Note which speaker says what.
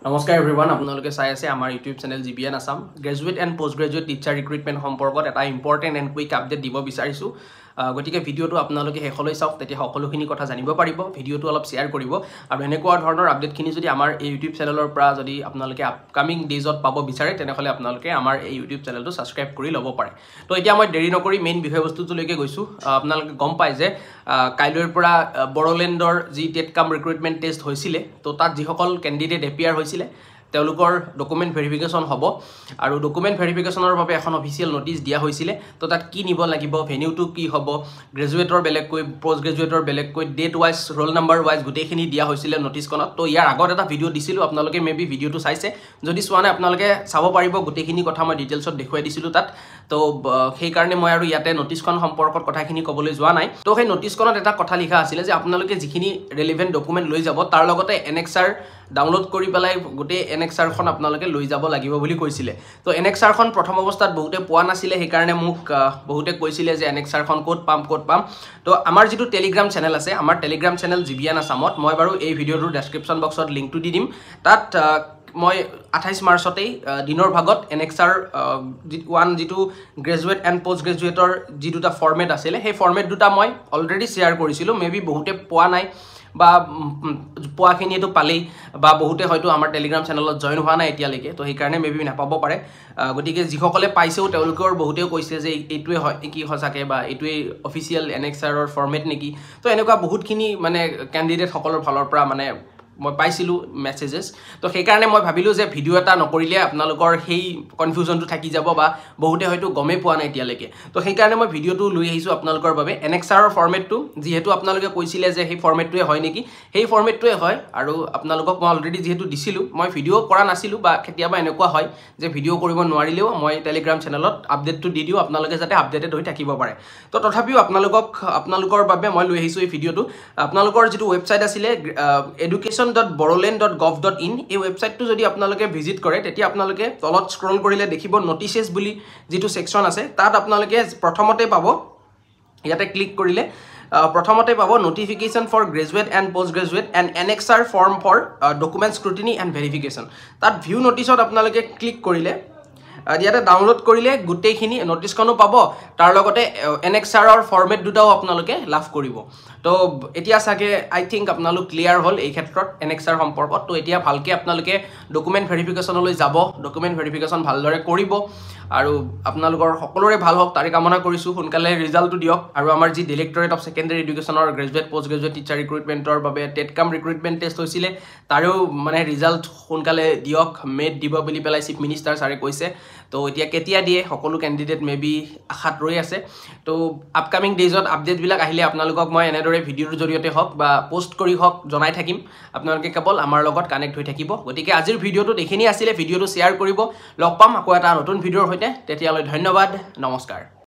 Speaker 1: নমস্কাৰ এভৰিৱান আপোনালোকে চাই আছে আমাৰ YouTube channel GBN Assam graduate and post graduate teacher recruitment সম্পৰ্কত এটা ইম্পৰ্টেণ্ট এণ্ড কুইক আপডেট দিব বিচাৰিছোঁ গতিকে ভিডিঅ'টো আপোনালোকে শেষলৈ চাওক তেতিয়া সকলোখিনি কথা জানিব পাৰিব ভিডিঅ'টো অলপ শ্বেয়াৰ কৰিব আৰু এনেকুৱা ধৰণৰ আপডেটখিনি যদি আমাৰ এই ইউটিউব চেনেলৰ পৰা যদি আপোনালোকে আপকামিং ডেজত পাব বিচাৰে তেনেহ'লে আপোনালোকে আমাৰ এই ইউটিউব চেনেলটো ছাবস্ক্ৰাইব কৰি ল'ব পাৰে তো এতিয়া মই দেৰি নকৰি মেইন বিষয়বস্তুটোলৈকে গৈছোঁ আপোনালোকে গম পায় যে কাইলৈৰ পৰা বড়োলেণ্ডৰ যি টেটকাম ৰিক্ৰুইটমেণ্ট টেষ্ট হৈছিলে তো তাত যিসকল কেণ্ডিডেট এপিয়াৰ হৈছিলে তেওঁলোকৰ ডকুমেণ্ট ভেৰিফিকেশ্যন হ'ব আৰু ডকুমেণ্ট ভেৰিফিকেশ্যনৰ বাবে এখন অফিচিয়েল নটিচ দিয়া হৈছিলে তো তাত কি নিব লাগিব ভেনিউটো কি হ'ব গ্ৰেজুৱেটৰ বেলেগকৈ পোষ্ট গ্ৰেজুৱেটৰ বেলেগকৈ date wise roll number wise গোটেইখিনি দিয়া হৈছিলে নটিচখনত তো ইয়াৰ আগত এটা ভিডিঅ' দিছিলোঁ আপোনালোকে মেবি ভিডিঅ'টো চাইছে যদি চোৱা নাই আপোনালোকে চাব পাৰিব গোটেইখিনি কথা মই ডিটেইলছত দেখুৱাই দিছিলোঁ তাত তো সেইকাৰণে মই আৰু ইয়াতে নটিচখন সম্পৰ্কত কথাখিনি ক'বলৈ যোৱা নাই তো সেই নটিচখনত এটা কথা লিখা আছিলে যে আপোনালোকে যিখিনি ৰেলিভেণ্ট ডকুমেণ্ট লৈ যাব তাৰ লগতে এনএক্সআৰ ডাউনলোড কৰি পেলাই গোটেই এনএক্সআৰখন আপোনালোকে লৈ যাব লাগিব বুলি কৈছিলে তো এনএক্সআৰখন প্ৰথম অৱস্থাত বহুতে পোৱা নাছিলে সেইকাৰণে মোক বহুতে কৈছিলে যে এনএক্সআৰখন ক'ত পাম তো আমাৰ যিটো টেলিগ্ৰাম চেনেল আছে আমাৰ টেলিগ্ৰাম চেনেল জিবিএন আসামত মই বাৰু এই ভিডিঅ'টোৰ ডেছক্ৰিপশ্যন বক্সত লিংকটো দি দিম তাত মই 28 মাৰ্চতেই দিনৰ ভাগত এনএক্সআৰ যিটো গ্ৰেজুৱেট এণ্ড পোষ্ট গ্ৰেজুৱেটৰ যি দুটা ফৰ্মেট আছিলে সেই ফৰ্মেট দুটা মই অলৰেডি শ্বেয়াৰ কৰিছিলোঁ মেবি বহুতে পোৱা নাই বা পোৱাখিনিয়েতো পালেই বা বহুতে হয়তো আমাৰ টেলিগ্ৰাম চেনেলত জইন হোৱা নাই এতিয়ালৈকে তো সেইকাৰণে মেবি নাপাব পাৰে গতিকে যিসকলে পাইছেও তেওঁলোকৰ বহুতেও কৈছে যে এইটোৱে হয় কি সঁচাকৈ বা এইটোৱেই অফিচিয়েল এনএক্সআৰৰ ফৰ্মেট নেকি তো এনেকুৱা বহুতখিনি মানে কেণ্ডিডেটসকলৰ ফালৰ পৰা মানে মই পাইছিলোঁ মেছেজেছ তো সেইকাৰণে মই ভাবিলোঁ যে ভিডিঅ' এটা নকৰিলে আপোনালোকৰ সেই কনফিউজনটো থাকি যাব বা বহুতে হয়তো গমেই পোৱা নাই এতিয়ালৈকে তো সেইকাৰণে মই ভিডিঅ'টো লৈ আহিছোঁ আপোনালোকৰ বাবে এনএক্সআৰৰ ফৰ্মেটটো যিহেতু আপোনালোকে কৈছিলে যে সেই ফৰ্মেটটোৱে হয় নেকি সেই ফৰ্মেটটোৱে হয় আৰু আপোনালোকক মই অলৰেডি যিহেতু দিছিলোঁ মই ভিডিঅ' কৰা নাছিলোঁ বা কেতিয়াবা এনেকুৱা হয় যে ভিডিঅ' কৰিব নোৱাৰিলেও মই টেলিগ্ৰাম চেনেলত আপডেটটো দি দিওঁ আপোনালোকে যাতে আপডেটেড হৈ থাকিব পাৰে তো তথাপিও আপোনালোকৰ বাবে মই লৈ আহিছোঁ এই ভিডিঅ'টো আপোনালোকৰ যিটো ৱেবছাইট আছিলে education.boroland.gov.in এই ৱেবছাইটটো যদি আপোনালোকে ভিজিট কৰে তেতিয়া আপোনালোকে তলত স্ক্ৰল কৰিলে দেখিব নটিচেছ বুলি যিটো ছেকশ্যন আছে তাত আপোনালোকে প্ৰথমতে পাব ইয়াতে ক্লিক কৰিলে প্ৰথমতে পাব notification for graduate and post graduate and NXR form for document scrutiny and verification তাত ভিউ নটিচত আপোনালোকে ক্লিক কৰিলে ইয়াতে ডাউনলোড কৰিলে গোটেইখিনি নটিচখনো পাব তাৰ লগতে এনএক্সআৰৰ ফৰ্মেট দুটাও আপোনালোকে লাভ কৰিব তো এতিয়া চাগে আই থিংক আপোনালোক ক্লিয়াৰ হ'ল এই ক্ষেত্ৰত এনএক্সআৰ সম্পৰ্কত তো এতিয়া ভালকৈ আপোনালোকে ডকুমেণ্ট ভেৰিফিকেশ্যনলৈ যাব ডকুমেণ্ট ভেৰিফিকেশ্যন ভালদৰে কৰিব আৰু আপোনালোকৰ সকলোৰে ভাল হওক তাৰে কামনা কৰিছোঁ সোনকালে ৰিজাল্টটো দিয়ক আৰু আমাৰ যি ডিৰেক্টৰেট অফ ছেকেণ্ডেৰী এডুকেশ্যনৰ গ্ৰেজুৱেট পোষ্ট গ্ৰেজুৱেট টিচাৰ ৰিক্ৰুইটমেণ্টৰ বাবে টেটকাম ৰিক্ৰুইটমেণ্ট টেষ্ট হৈছিলে তাৰেও মানে ৰিজাল্ট সোনকালে দিয়ক মে'ত দিব বুলি পেলাই চিফ মিনিষ্টাৰ ছাৰে কৈছে তো এতিয়া কেতিয়া দিয়ে সকলো কেণ্ডিডেট মেবি আশাত ৰৈ আছে তো আপকামিং ডেজত আপডেটবিলাক আহিলে আপোনালোকক মই এনেদৰে ভিডিঅ'ৰ জৰিয়তে হওক বা পোষ্ট কৰি হওক জনাই থাকিম আপোনালোকে কেৱল আমাৰ লগত কানেক্ট হৈ থাকিব গতিকে আজিৰ ভিডিঅ'টোত এইখিনি আছিলে ভিডিঅ'টো শ্বেয়াৰ কৰিব লগ পাম আকৌ এটা নতুন ভিডিঅ'ৰ সৈতে তেতিয়ালৈ ধন্যবাদ নমস্কাৰ